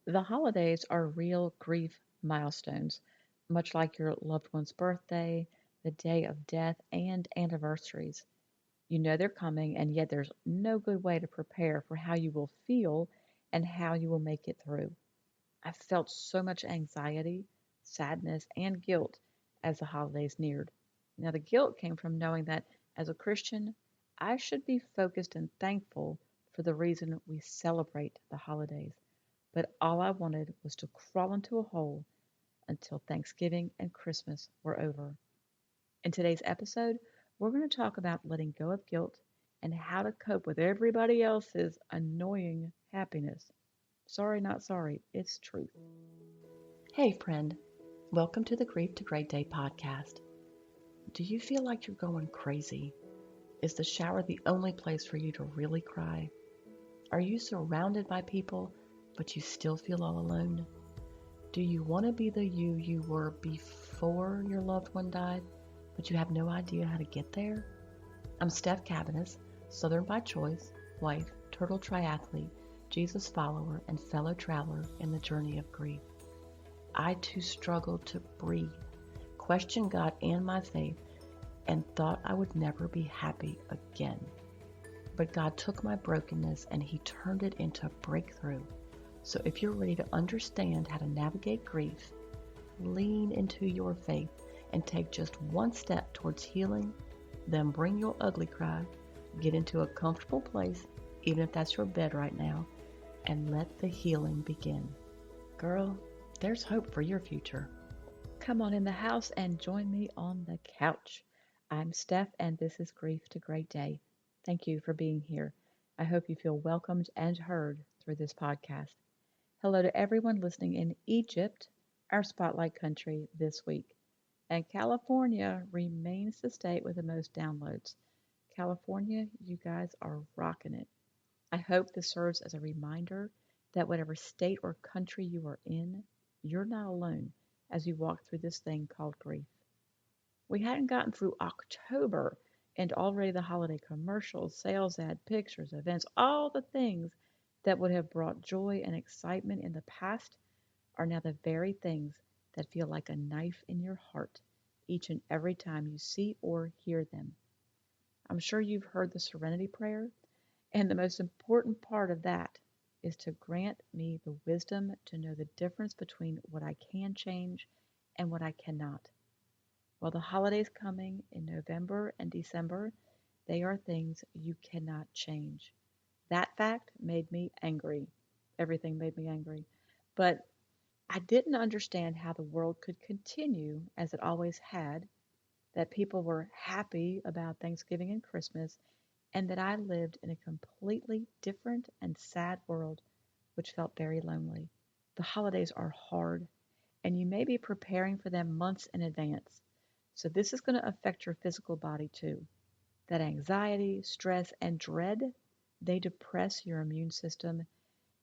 The holidays are real grief milestones, much like your loved one's birthday, the day of death, and anniversaries. You know they're coming, and yet there's no good way to prepare for how you will feel and how you will make it through. I felt so much anxiety, sadness, and guilt as the holidays neared. Now, the guilt came from knowing that as a Christian, I should be focused and thankful for the reason we celebrate the holidays. But all I wanted was to crawl into a hole until Thanksgiving and Christmas were over. In today's episode, we're going to talk about letting go of guilt and how to cope with everybody else's annoying happiness. Sorry, not sorry, it's truth. Hey, friend. Welcome to the Grief to Great Day podcast. Do you feel like you're going crazy? Is the shower the only place for you to really cry? Are you surrounded by people, but you still feel all alone? Do you want to be the you were before your loved one died, but you have no idea how to get there? I'm Steph Cabanis, Southern by choice, wife, turtle triathlete, Jesus follower, and fellow traveler in the journey of grief. I too struggled to breathe, questioned God and my faith, and thought I would never be happy again. But God took my brokenness and He turned it into breakthrough. So if you're ready to understand how to navigate grief, lean into your faith and take just one step towards healing, then bring your ugly cry, get into a comfortable place, even if that's your bed right now, and let the healing begin. Girl, there's hope for your future. Come on in the house and join me on the couch. I'm Steph, and this is Grief to Great Day. Thank you for being here. I hope you feel welcomed and heard through this podcast. Hello to everyone listening in Egypt, our spotlight country this week. And California remains the state with the most downloads. California, you guys are rocking it. I hope this serves as a reminder that whatever state or country you are in, you're not alone as you walk through this thing called grief. We hadn't gotten through October, and already the holiday commercials, sales ad, pictures, events, all the things that would have brought joy and excitement in the past are now the very things that feel like a knife in your heart each and every time you see or hear them. I'm sure you've heard the Serenity Prayer, and the most important part of that is to grant me the wisdom to know the difference between what I can change and what I cannot. While the holidays coming in November and December, they are things you cannot change. That fact made me angry. Everything made me angry. But I didn't understand how the world could continue as it always had, that people were happy about Thanksgiving and Christmas, and that I lived in a completely different and sad world, which felt very lonely. The holidays are hard, and you may be preparing for them months in advance. So, this is going to affect your physical body too. That anxiety, stress, and dread, they depress your immune system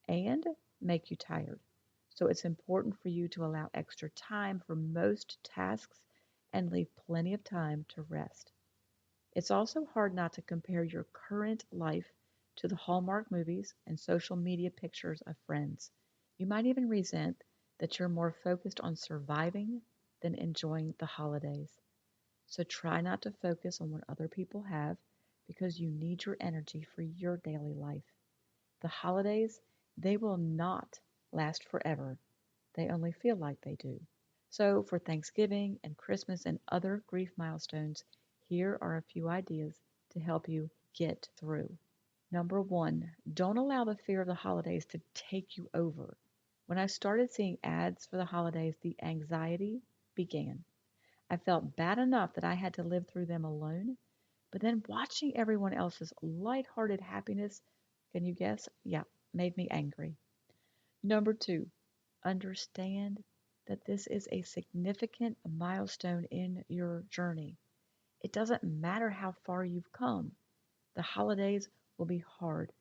and make you tired. So, it's important for you to allow extra time for most tasks and leave plenty of time to rest. It's also hard not to compare your current life to the Hallmark movies and social media pictures of friends. You might even resent that you're more focused on surviving than enjoying the holidays. So try not to focus on what other people have because you need your energy for your daily life. The holidays, they will not last forever. They only feel like they do. So, for Thanksgiving and Christmas and other grief milestones, here are a few ideas to help you get through. Number one, don't allow the fear of the holidays to take you over. When I started seeing ads for the holidays, the anxiety began. I felt bad enough that I had to live through them alone, but then watching everyone else's lighthearted happiness, can you guess? Yeah, made me angry. Number two, understand that this is a significant milestone in your journey. It doesn't matter how far you've come, the holidays will be hard.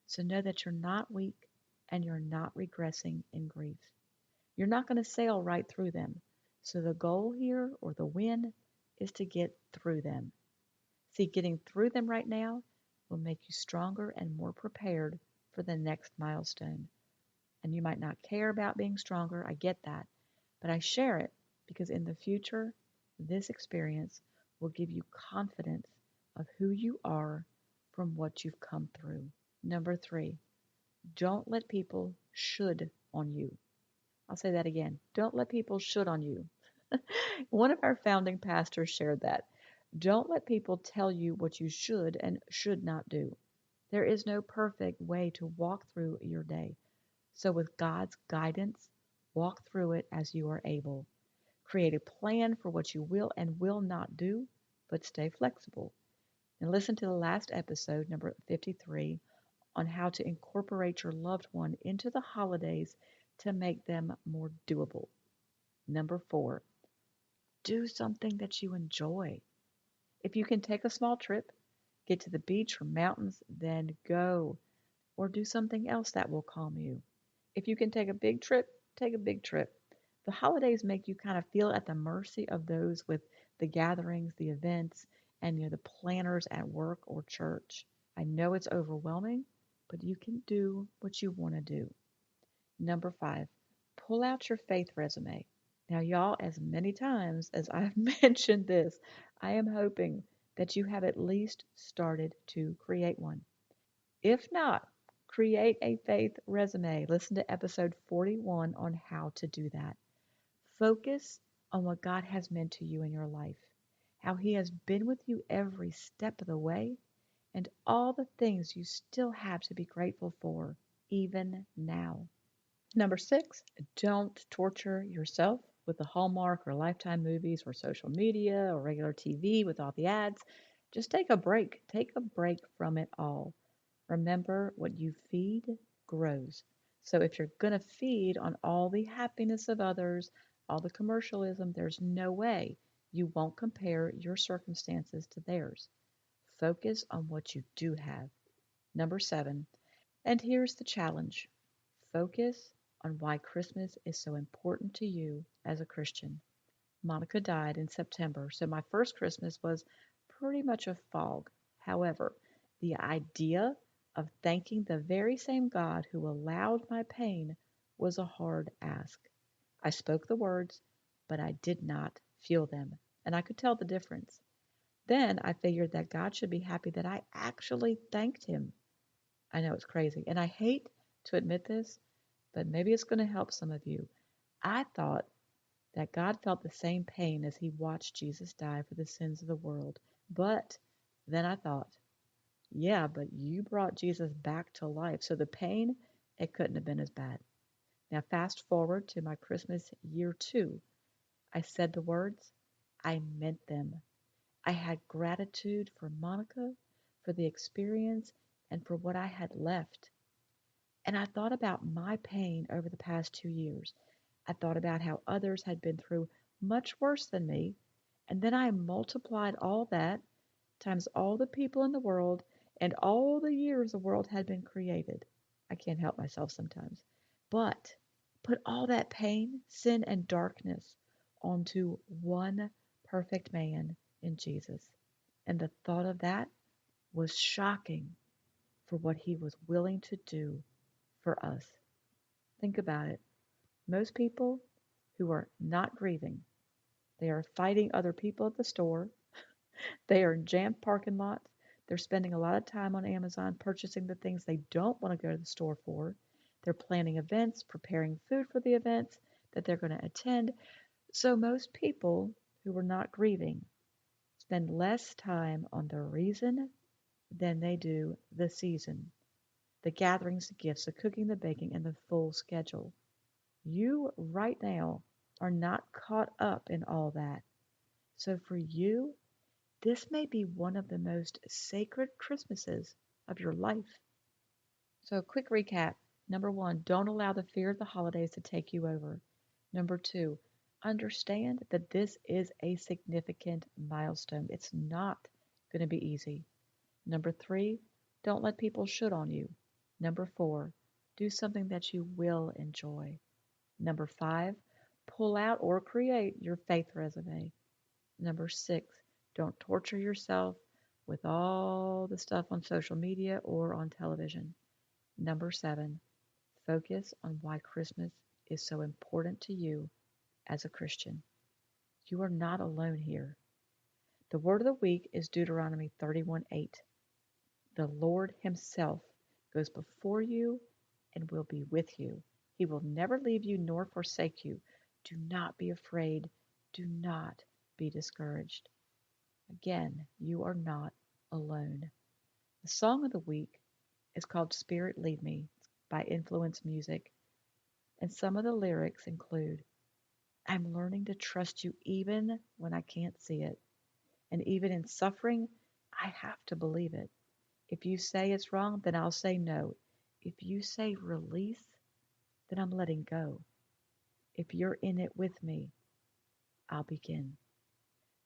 So know that you're not weak and you're not regressing in grief. You're not going to sail right through them. So the goal here, or the win, is to get through them. See, getting through them right now will make you stronger and more prepared for the next milestone. And you might not care about being stronger. I get that. But I share it because in the future, this experience will give you confidence of who you are from what you've come through. Number three, don't let people should on you. I'll say that again. Don't let people should on you. One of our founding pastors shared that. Don't let people tell you what you should and should not do. There is no perfect way to walk through your day. So, with God's guidance, walk through it as you are able. Create a plan for what you will and will not do, but stay flexible. And listen to the last episode, number 53, on how to incorporate your loved one into the holidays to make them more doable. Number four, do something that you enjoy. If you can take a small trip, get to the beach or mountains, then go. Or do something else that will calm you. If you can take a big trip, take a big trip. The holidays make you kind of feel at the mercy of those with the gatherings, the events, and the planners at work or church. I know it's overwhelming, but you can do what you want to do. Number five, pull out your faith resume. Now, y'all, as many times as I've mentioned this, I am hoping that you have at least started to create one. If not, create a faith resume. Listen to episode 41 on how to do that. Focus on what God has meant to you in your life, how He has been with you every step of the way, and all the things you still have to be grateful for, even now. Number six, don't torture yourself with the Hallmark or Lifetime movies or social media or regular TV with all the ads. Just take a break. Take a break from it all. Remember, what you feed grows. So if you're going to feed on all the happiness of others, all the commercialism, there's no way you won't compare your circumstances to theirs. Focus on what you do have. Number seven, and here's the challenge, focus on why Christmas is so important to you as a Christian. Monica died in September, so my first Christmas was pretty much a fog. However, the idea of thanking the very same God who allowed my pain was a hard ask. I spoke the words, but I did not feel them, and I could tell the difference. Then I figured that God should be happy that I actually thanked Him. I know it's crazy, and I hate to admit this, but maybe it's going to help some of you. I thought that God felt the same pain as He watched Jesus die for the sins of the world. But then I thought, yeah, but you brought Jesus back to life, so the pain, it couldn't have been as bad. Now, fast forward to my Christmas year two. I said the words, I meant them. I had gratitude for Monica, for the experience, and for what I had left. And I thought about my pain over the past 2 years. I thought about how others had been through much worse than me, and then I multiplied all that times all the people in the world and all the years the world had been created. I can't help myself sometimes. But put all that pain, sin, and darkness onto one perfect man in Jesus. And the thought of that was shocking for what he was willing to do for us. Think about it. Most people who are not grieving, they are fighting other people at the store. They are in jammed parking lots. They're spending a lot of time on Amazon purchasing the things they don't want to go to the store for. They're planning events, preparing food for the events that they're going to attend. So most people who are not grieving spend less time on the reason than they do the season, the gatherings, the gifts, the cooking, the baking, and the full schedule. You right now are not caught up in all that. So for you, this may be one of the most sacred Christmases of your life. So, a quick recap. Number one, don't allow the fear of the holidays to take you over. Number two, understand that this is a significant milestone. It's not going to be easy. Number three, don't let people shoot on you. Number four, do something that you will enjoy. Number five, pull out or create your faith resume. Number six, don't torture yourself with all the stuff on social media or on television. Number seven, focus on why Christmas is so important to you as a Christian. You are not alone here. The word of the week is Deuteronomy 31:8. The Lord Himself goes before you and will be with you. He will never leave you nor forsake you. Do not be afraid. Do not be discouraged. Again, you are not alone. The song of the week is called Spirit Lead Me by Influence Music, and some of the lyrics include, I'm learning to trust you even when I can't see it. And even in suffering, I have to believe it. If you say it's wrong, then I'll say no. If you say release, then I'm letting go. If you're in it with me, I'll begin.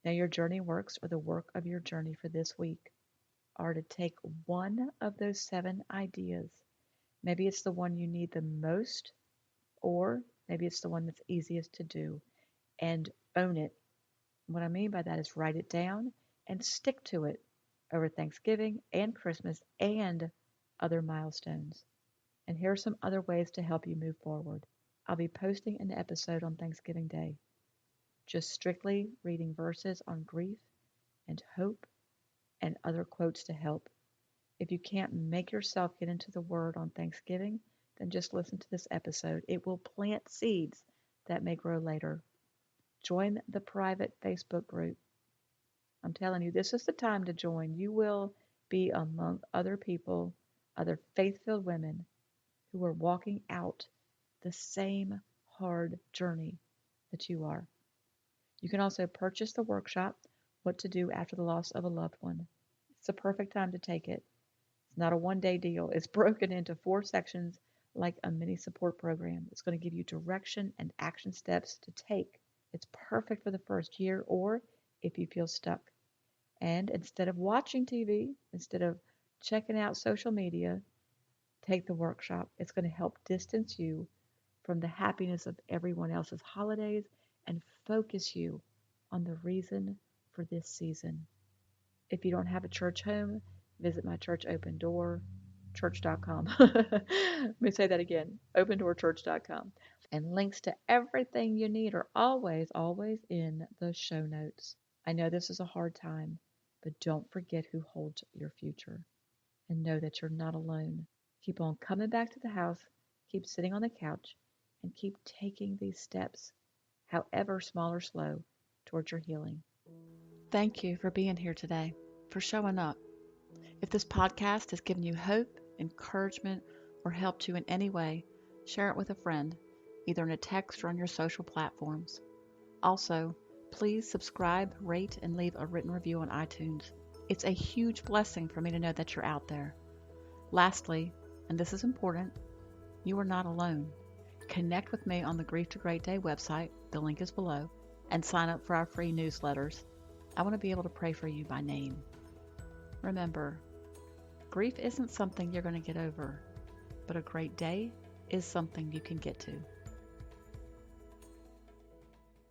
Now, your journey works or the work of your journey for this week are to take one of those 7 ideas. Maybe it's the one you need the most, or maybe it's the one that's easiest to do, and own it. What I mean by that is write it down and stick to it over Thanksgiving and Christmas and other milestones. And here are some other ways to help you move forward. I'll be posting an episode on Thanksgiving Day, just strictly reading verses on grief and hope and other quotes to help. If you can't make yourself get into the Word on Thanksgiving, then just listen to this episode. It will plant seeds that may grow later. Join the private Facebook group. I'm telling you, this is the time to join. You will be among other people, other faith-filled women who are walking out the same hard journey that you are. You can also purchase the workshop, What to Do After the Loss of a Loved One. It's the perfect time to take it. It's not a one-day deal. It's broken into 4 sections like a mini support program. It's going to give you direction and action steps to take. It's perfect for the first year or if you feel stuck. And instead of watching TV, instead of checking out social media, take the workshop. It's going to help distance you from the happiness of everyone else's holidays and focus you on the reason for this season. If you don't have a church home, visit my church, Open Door, church.com. Let me say that again, opendoorchurch.com. And links to everything you need are always in the show notes. I know this is a hard time, but don't forget who holds your future. And know that you're not alone. Keep on coming back to the house, keep sitting on the couch, and keep taking these steps, however small or slow, towards your healing. Thank you for being here today, for showing up. If this podcast has given you hope, encouragement, or helped you in any way, share it with a friend, either in a text or on your social platforms. Also, please subscribe, rate, and leave a written review on iTunes. It's a huge blessing for me to know that you're out there. Lastly, and this is important, you are not alone. Connect with me on the Grief to Great Day website, the link is below, and sign up for our free newsletters. I want to be able to pray for you by name. Remember, grief isn't something you're going to get over, but a great day is something you can get to.